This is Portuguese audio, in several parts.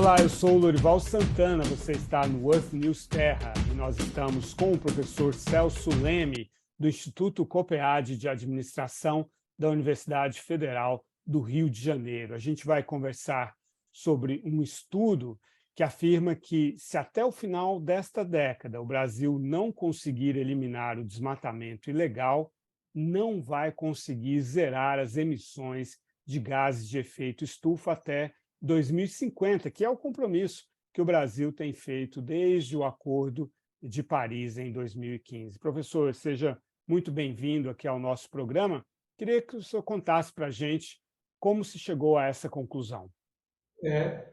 Olá, eu sou o Lorival Santana, você está no Earth News Terra e nós estamos com o professor Celso Leme, do Instituto COPEAD de Administração da Universidade Federal do Rio de Janeiro. A gente vai conversar sobre um estudo que afirma que, se até o final desta década o Brasil não conseguir eliminar o desmatamento ilegal, não vai conseguir zerar as emissões de gases de efeito estufa até 2050, que é o compromisso que o Brasil tem feito desde o Acordo de Paris em 2015. Professor, seja muito bem-vindo aqui ao nosso programa. Queria que o senhor contasse para a gente como se chegou a essa conclusão.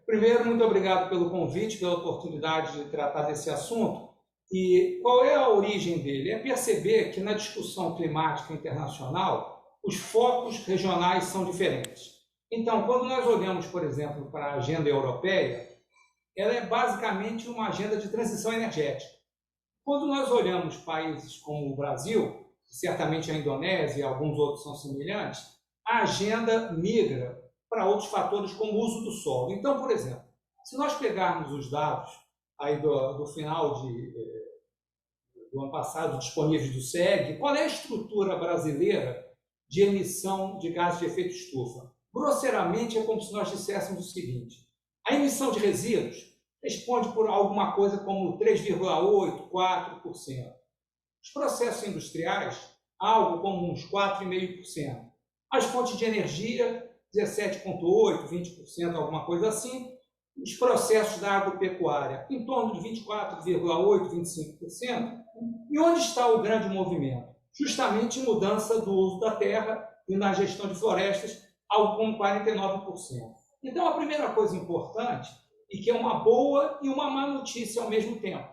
Primeiro, muito obrigado pelo convite, pela oportunidade de tratar desse assunto. E qual é a origem dele? É perceber que na discussão climática internacional, os focos regionais são diferentes. Então, quando nós olhamos, por exemplo, para a agenda europeia, ela é basicamente uma agenda de transição energética. Quando nós olhamos países como o Brasil, certamente a Indonésia e alguns outros são semelhantes, a agenda migra para outros fatores como o uso do solo. Então, por exemplo, se nós pegarmos os dados aí do final do ano passado disponíveis do SEG, qual é a estrutura brasileira de emissão de gases de efeito estufa? Grosseiramente, é como se nós disséssemos o seguinte: a emissão de resíduos responde por alguma coisa como 3,8%, 4%. Os processos industriais, algo como uns 4,5%. As fontes de energia, 17,8%, 20%, alguma coisa assim. Os processos da agropecuária, em torno de 24,8%, 25%. E onde está o grande movimento? Justamente em mudança do uso da terra e na gestão de florestas, algo como 49%. Então, a primeira coisa importante, e que é uma boa e uma má notícia ao mesmo tempo,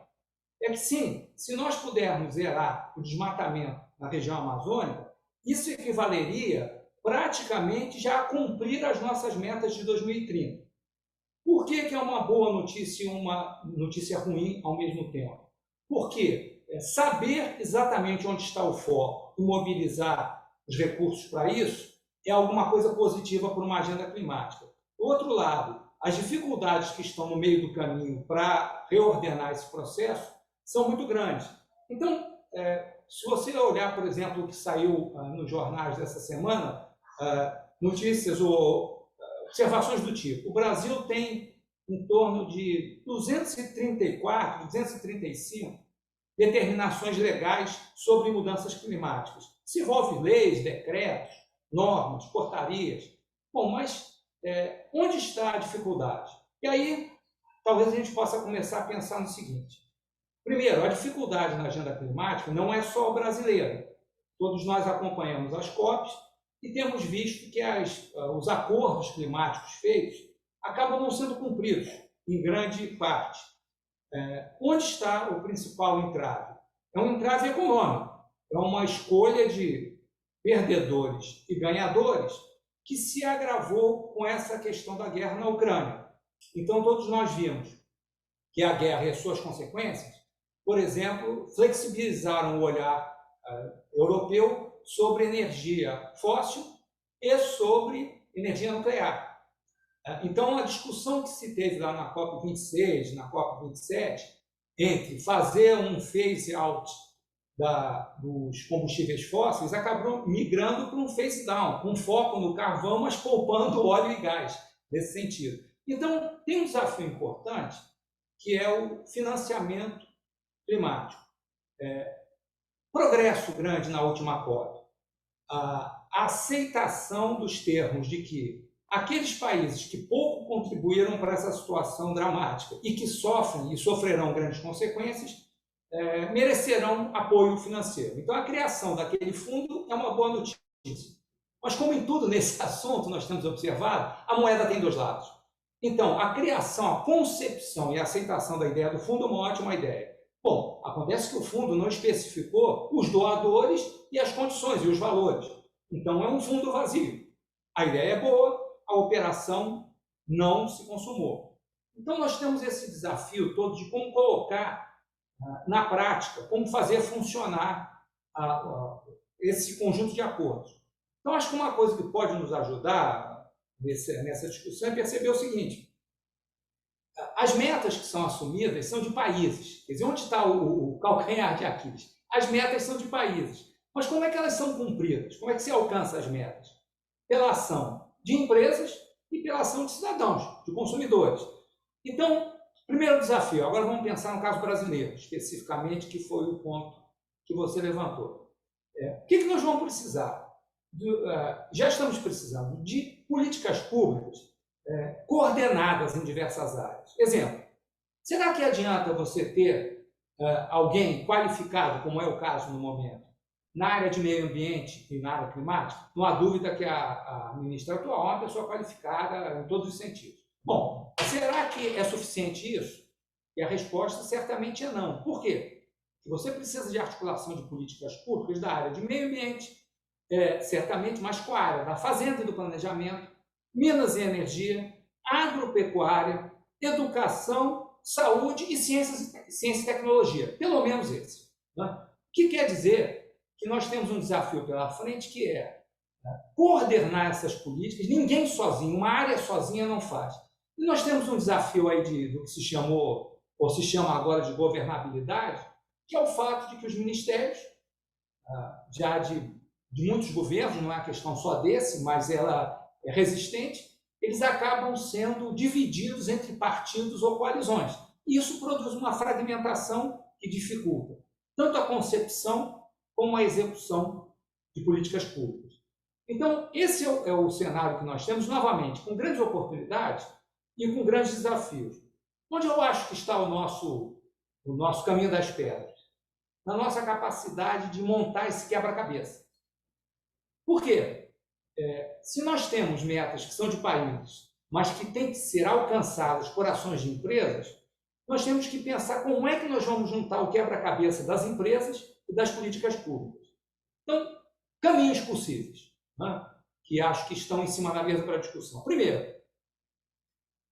é que sim, se nós pudermos zerar o desmatamento na região amazônica, isso equivaleria praticamente já a cumprir as nossas metas de 2030. Por que é uma boa notícia e uma notícia ruim ao mesmo tempo? Porque saber exatamente onde está o foco e mobilizar os recursos para isso é alguma coisa positiva para uma agenda climática. Do outro lado, as dificuldades que estão no meio do caminho para reordenar esse processo são muito grandes. Então, se você olhar, por exemplo, o que saiu nos jornais dessa semana, notícias ou observações do tipo: o Brasil tem em torno de 234, 235 determinações legais sobre mudanças climáticas. Se envolve leis, decretos, normas, portarias. Bom, mas onde está a dificuldade? E aí, talvez a gente possa começar a pensar no seguinte: primeiro, a dificuldade na agenda climática não é só brasileira. Todos nós acompanhamos as COPs e temos visto que os acordos climáticos feitos acabam não sendo cumpridos, em grande parte. Onde está o principal entrave? É um entrave econômico. É uma escolha de perdedores e ganhadores que se agravou com essa questão da guerra na Ucrânia. Então, todos nós vimos que a guerra e as suas consequências, por exemplo, flexibilizaram o olhar europeu sobre energia fóssil e sobre energia nuclear. Então, a discussão que se teve lá na COP26, na COP27, entre fazer um phase-out dos combustíveis fósseis, acabou migrando para um phase-down, com foco no carvão, mas poupando óleo e gás, nesse sentido. Então, tem um desafio importante, que é o financiamento climático. Progresso grande na última COP. A aceitação dos termos de que aqueles países que pouco contribuíram para essa situação dramática e que sofrem e sofrerão grandes consequências, merecerão apoio financeiro. Então, a criação daquele fundo é uma boa notícia. Mas, como em tudo nesse assunto nós temos observado, a moeda tem dois lados. Então, a criação, a concepção e a aceitação da ideia do fundo é uma ótima ideia. Bom, acontece que o fundo não especificou os doadores e as condições e os valores. Então, é um fundo vazio. A ideia é boa, a operação não se consumou. Então, nós temos esse desafio todo de como colocar na prática, como fazer funcionar esse conjunto de acordos. Então, acho que uma coisa que pode nos ajudar nessa discussão é perceber o seguinte: As metas que são assumidas são de países. Quer dizer, onde está o calcanhar de Aquiles? As metas são de países. Mas como é que elas são cumpridas? Como é que se alcança as metas? Pela ação de empresas e pela ação de cidadãos, de consumidores. Então, primeiro desafio, agora vamos pensar no caso brasileiro, especificamente, que foi o ponto que você levantou. O que nós vamos precisar? Já estamos precisando de políticas públicas coordenadas em diversas áreas. Exemplo, será que adianta você ter alguém qualificado, como é o caso no momento, na área de meio ambiente e na área climática? Não há dúvida que a ministra atual é uma pessoa qualificada em todos os sentidos. Bom, será que é suficiente isso? E a resposta certamente é não. Por quê? Porque você precisa de articulação de políticas públicas da área de meio ambiente, certamente, mas com a área da fazenda e do planejamento, minas e energia, agropecuária, educação, saúde e ciência e tecnologia. Pelo menos esse. Né? O que quer dizer que nós temos um desafio pela frente, que é coordenar essas políticas. Ninguém sozinho, uma área sozinha não faz. E nós temos um desafio aí do que se chamou, ou se chama agora de governabilidade, que é o fato de que os ministérios, já de muitos governos, não é uma questão só desse, mas ela é resistente, eles acabam sendo divididos entre partidos ou coalizões. E isso produz uma fragmentação que dificulta tanto a concepção como a execução de políticas públicas. Então, esse é o cenário que nós temos, novamente, com grandes oportunidades e com grandes desafios. Onde eu acho que está o nosso caminho das pedras? Na nossa capacidade de montar esse quebra-cabeça. Por quê? Se nós temos metas que são de países, mas que têm que ser alcançadas por ações de empresas, nós temos que pensar como é que nós vamos juntar o quebra-cabeça das empresas e das políticas públicas. Então, caminhos possíveis, né, que acho que estão em cima da mesa para a discussão. Primeiro,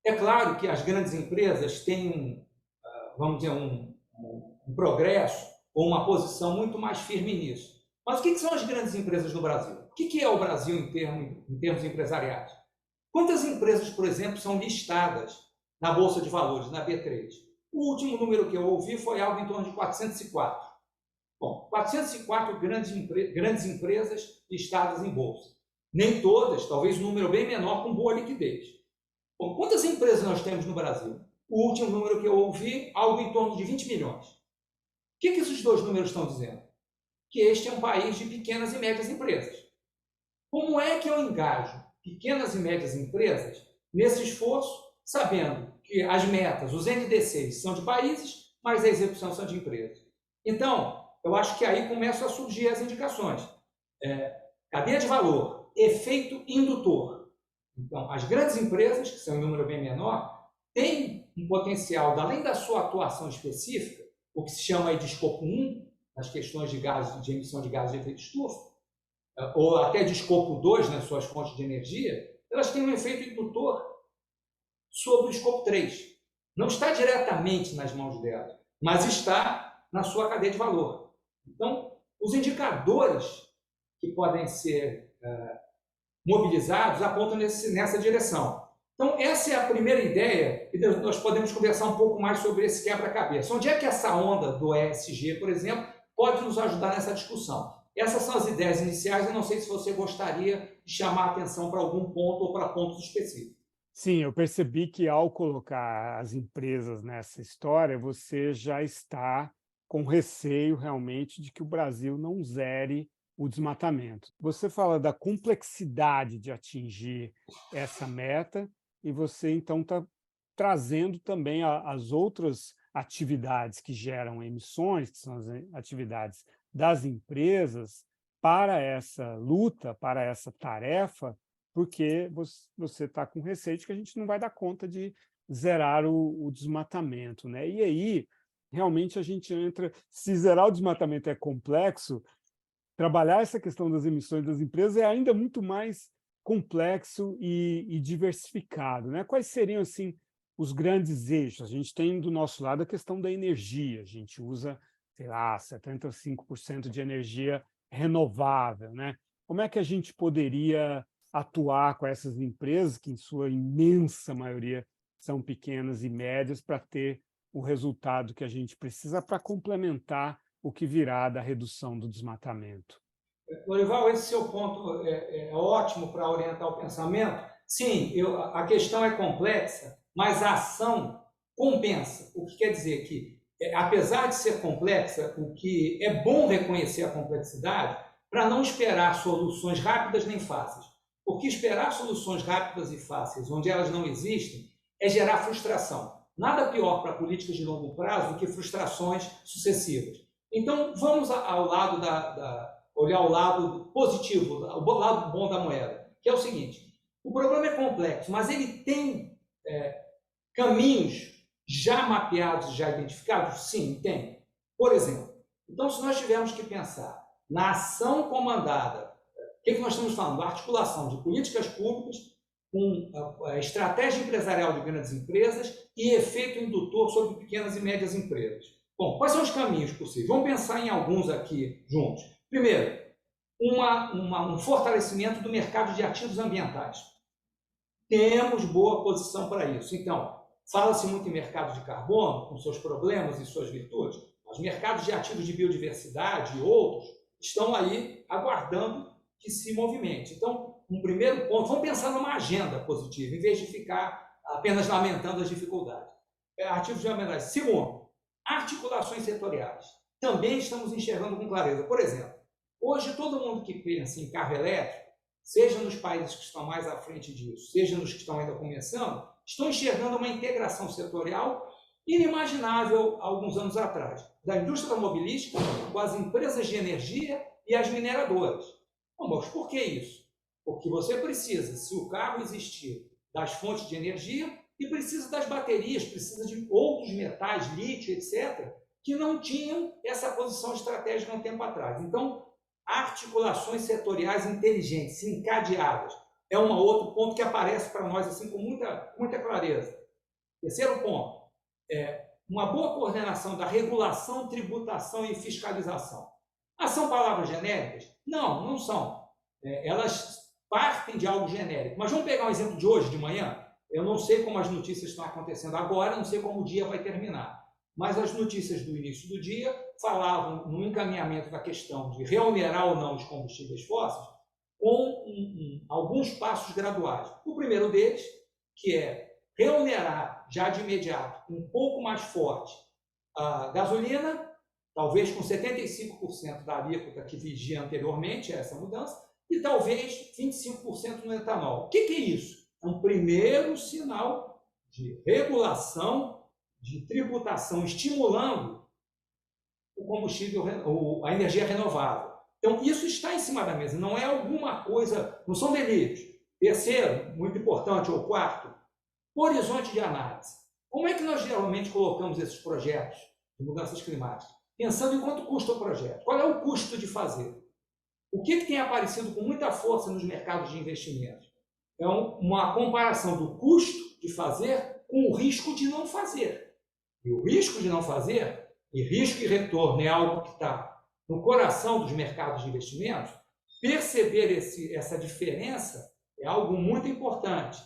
é claro que as grandes empresas têm, vamos dizer, um progresso ou uma posição muito mais firme nisso. Mas o que são as grandes empresas no Brasil? O que é o Brasil em termos empresariais? Quantas empresas, por exemplo, são listadas na Bolsa de Valores, na B3? O último número que eu ouvi foi algo em torno de 404. Bom, 404 grandes empresas listadas em bolsa. Nem todas, talvez um número bem menor, com boa liquidez. Bom, quantas empresas nós temos no Brasil? O último número que eu ouvi, algo em torno de 20 milhões. O que esses dois números estão dizendo? Que este é um país de pequenas e médias empresas. Como é que eu engajo pequenas e médias empresas nesse esforço, sabendo que as metas, os NDCs, são de países, mas a execução são de empresas? Então, eu acho que aí começam a surgir as indicações. Cadeia de valor, efeito indutor. Então, as grandes empresas, que são em número bem menor, têm um potencial, além da sua atuação específica, o que se chama aí de escopo 1, nas questões de emissão de gases de efeito estufa, ou até de escopo 2, nas suas fontes de energia, elas têm um efeito indutor sobre o escopo 3. Não está diretamente nas mãos delas, mas está na sua cadeia de valor. Então, os indicadores que podem ser mobilizados apontam nessa direção. Então, essa é a primeira ideia, e nós podemos conversar um pouco mais sobre esse quebra-cabeça. Onde é que essa onda do ESG, por exemplo, pode nos ajudar nessa discussão? Essas são as ideias iniciais, eu não sei se você gostaria de chamar a atenção para algum ponto ou para pontos específicos. Sim, eu percebi que ao colocar as empresas nessa história, você já está com receio realmente de que o Brasil não zere o desmatamento. Você fala da complexidade de atingir essa meta e você então está trazendo também as outras atividades que geram emissões, que são as atividades das empresas, para essa luta, para essa tarefa, porque você está com receio de que a gente não vai dar conta de zerar o desmatamento, né? E aí, realmente, a gente entra... Se zerar o desmatamento é complexo, trabalhar essa questão das emissões das empresas é ainda muito mais complexo e diversificado, né? Quais seriam, assim, os grandes eixos? A gente tem do nosso lado a questão da energia, a gente usa, sei lá, 75% de energia renovável, né? Como é que a gente poderia atuar com essas empresas, que em sua imensa maioria são pequenas e médias para ter o resultado que a gente precisa para complementar o que virá da redução do desmatamento. Lorival, esse seu ponto é ótimo para orientar o pensamento. Sim, a questão é complexa, mas a ação compensa. O que quer dizer que, apesar de ser complexa, o que é bom reconhecer a complexidade para não esperar soluções rápidas nem fáceis. Porque esperar soluções rápidas e fáceis, onde elas não existem, é gerar frustração. Nada pior para políticas de longo prazo do que frustrações sucessivas. Então, vamos ao lado olhar o lado positivo, o lado bom da moeda, que é o seguinte: o problema é complexo, mas ele tem caminhos já mapeados, já identificados? Sim, tem. Por exemplo, então, se nós tivermos que pensar na ação comandada, o que nós estamos falando? A articulação de políticas públicas com a estratégia empresarial de grandes empresas e efeito indutor sobre pequenas e médias empresas. Bom, quais são os caminhos possíveis? Vamos pensar em alguns aqui juntos. Primeiro, um fortalecimento do mercado de ativos ambientais. Temos boa posição para isso. Então, fala-se muito em mercado de carbono, com seus problemas e suas virtudes. Os mercados de ativos de biodiversidade e outros estão aí aguardando que se movimente. Então, um primeiro ponto, vamos pensar numa agenda positiva, em vez de ficar apenas lamentando as dificuldades. Ativos ambientais. Segundo, articulações setoriais. Também estamos enxergando com clareza. Por exemplo, hoje todo mundo que pensa em carro elétrico, seja nos países que estão mais à frente disso, seja nos que estão ainda começando, estão enxergando uma integração setorial inimaginável há alguns anos atrás, da indústria automobilística com as empresas de energia e as mineradoras. Bom, mas por que isso? Porque você precisa, se o carro existir, das fontes de energia e precisa das baterias, precisa de outros metais, lítio, etc., que não tinham essa posição estratégica há um tempo atrás. Então, articulações setoriais inteligentes, encadeadas, é um outro ponto que aparece para nós assim com muita clareza. Terceiro ponto, uma boa coordenação da regulação, tributação e fiscalização. São palavras genéricas? Não, não são. Elas partem de algo genérico. Mas vamos pegar um exemplo de hoje, de manhã. Eu não sei como as notícias estão acontecendo agora, não sei como o dia vai terminar. Mas as notícias do início do dia falavam no encaminhamento da questão de reonerar ou não os combustíveis fósseis com alguns passos graduais. O primeiro deles, que é reonerar já de imediato, um pouco mais forte, a gasolina, talvez com 75% da alíquota que vigia anteriormente a essa mudança, e talvez 25% no etanol. O que é isso? É um primeiro sinal de regulação, de tributação, estimulando o combustível, a energia renovável. Então, isso está em cima da mesa, não é alguma coisa, não são delírios. Terceiro, muito importante, ou quarto, horizonte de análise. Como é que nós geralmente colocamos esses projetos de mudanças climáticas? Pensando em quanto custa o projeto. Qual é o custo de fazer? O que tem aparecido com muita força nos mercados de investimentos? É uma comparação do custo de fazer com o risco de não fazer. E o risco de não fazer, e risco e retorno é algo que está no coração dos mercados de investimentos. Perceber essa diferença é algo muito importante.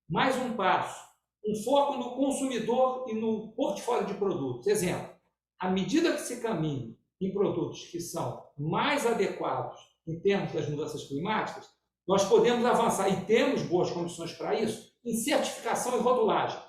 Mais um passo, um foco no consumidor e no portfólio de produtos. Exemplo, à medida que se caminha em produtos que são mais adequados em termos das mudanças climáticas, nós podemos avançar, e temos boas condições para isso, em certificação e rotulagem.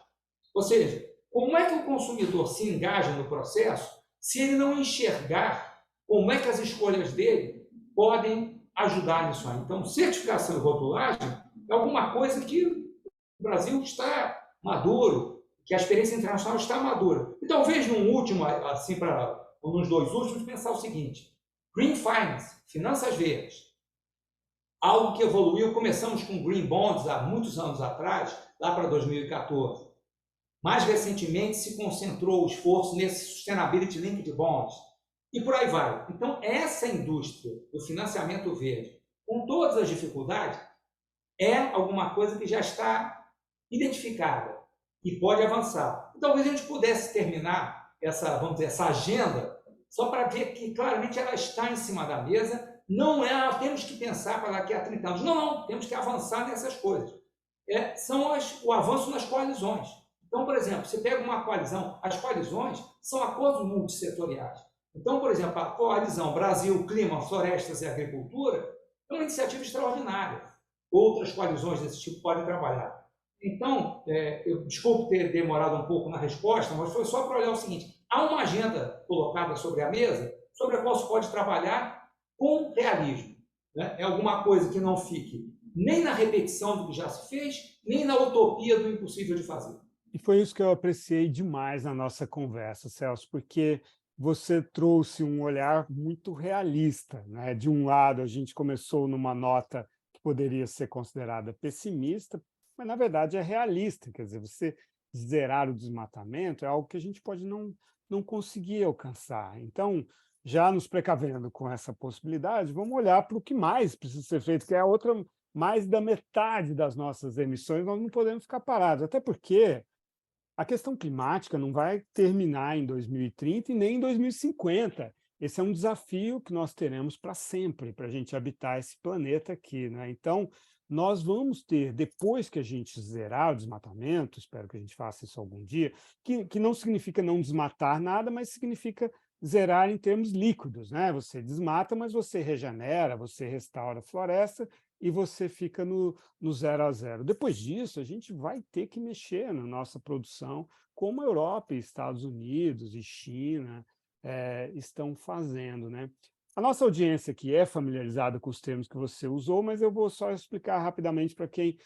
Ou seja, como é que o consumidor se engaja no processo se ele não enxergar como é que as escolhas dele podem ajudar nisso aí? Então, certificação e rotulagem é alguma coisa que o Brasil está maduro, que a experiência internacional está madura. Então, veja um último, assim, nos dois últimos, pensar o seguinte: Green Finance, finanças verdes. Algo que evoluiu, começamos com Green Bonds há muitos anos atrás, lá para 2014. Mais recentemente, se concentrou o esforço nesse Sustainability Linked Bonds. E por aí vai. Então, essa indústria do financiamento verde, com todas as dificuldades, é alguma coisa que já está identificada e pode avançar. Talvez a gente pudesse terminar essa agenda só para ver que claramente ela está em cima da mesa. Não temos que pensar para daqui a 30 anos. Não, temos que avançar nessas coisas. São o avanço nas coalizões. Então, por exemplo, você pega uma coalizão, as coalizões são acordos multissetoriais. Então, por exemplo, a coalizão Brasil, Clima, Florestas e Agricultura é uma iniciativa extraordinária. Outras coalizões desse tipo podem trabalhar. Então, eu desculpe ter demorado um pouco na resposta, mas foi só para olhar o seguinte: há uma agenda colocada sobre a mesa sobre a qual se pode trabalhar com realismo. Né? É alguma coisa que não fique nem na repetição do que já se fez, nem na utopia do impossível de fazer. E foi isso que eu apreciei demais na nossa conversa, Celso, porque você trouxe um olhar muito realista, né? De um lado, a gente começou numa nota que poderia ser considerada pessimista, mas na verdade é realista, quer dizer, você zerar o desmatamento é algo que a gente pode não conseguir alcançar. Então, já nos precavendo com essa possibilidade, vamos olhar para o que mais precisa ser feito, que é a outra, mais da metade das nossas emissões, nós não podemos ficar parados, até porque a questão climática não vai terminar em 2030 e nem em 2050. Esse é um desafio que nós teremos para sempre, para a gente habitar esse planeta aqui, né? Então, nós vamos ter, depois que a gente zerar o desmatamento, espero que a gente faça isso algum dia, que não significa não desmatar nada, mas significa zerar em termos líquidos, né? Você desmata, mas você regenera, você restaura a floresta e você fica no 0 a 0. Depois disso, a gente vai ter que mexer na nossa produção, como a Europa, e Estados Unidos e China estão fazendo, né? A nossa audiência aqui é familiarizada com os termos que você usou, mas eu vou só explicar rapidamente para quem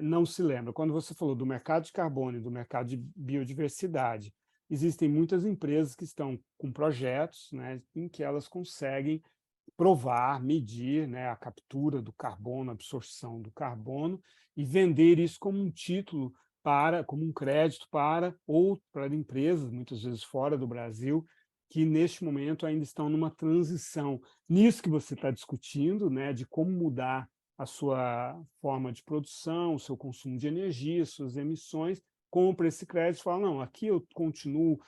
não se lembra. Quando você falou do mercado de carbono e do mercado de biodiversidade, existem muitas empresas que estão com projetos, né, em que elas conseguem provar, medir, né, a captura do carbono, a absorção do carbono e vender isso como um título como um crédito para empresas, muitas vezes fora do Brasil, que neste momento ainda estão numa transição. Nisso que você está discutindo, né, de como mudar a sua forma de produção, o seu consumo de energia, suas emissões, compra esse crédito e fala, não, aqui eu continuo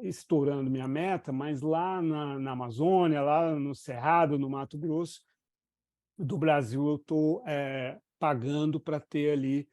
estourando minha meta, mas lá na Amazônia, lá no Cerrado, no Mato Grosso do Brasil, eu estou pagando para ter ali,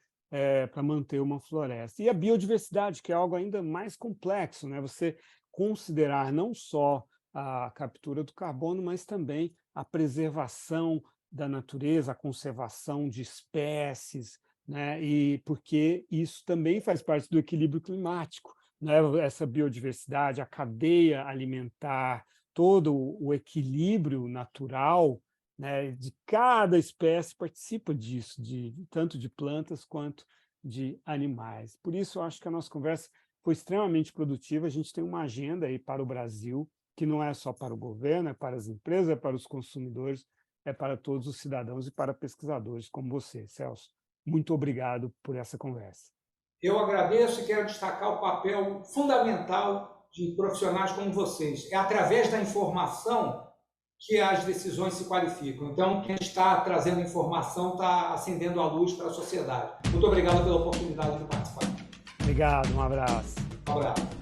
para manter uma floresta. E a biodiversidade, que é algo ainda mais complexo, né? Você considerar não só a captura do carbono, mas também a preservação da natureza, a conservação de espécies, né? E porque isso também faz parte do equilíbrio climático, né? Essa biodiversidade, a cadeia alimentar, todo o equilíbrio natural, né, de cada espécie participa disso, tanto de plantas quanto de animais. Por isso, eu acho que a nossa conversa foi extremamente produtiva. A gente tem uma agenda aí para o Brasil, que não é só para o governo, é para as empresas, é para os consumidores, é para todos os cidadãos e para pesquisadores como você, Celso. Muito obrigado por essa conversa. Eu agradeço e quero destacar o papel fundamental de profissionais como vocês. É através da informação que as decisões se qualificam. Então, quem está trazendo informação está acendendo a luz para a sociedade. Muito obrigado pela oportunidade de participar. Obrigado, um abraço. Um abraço.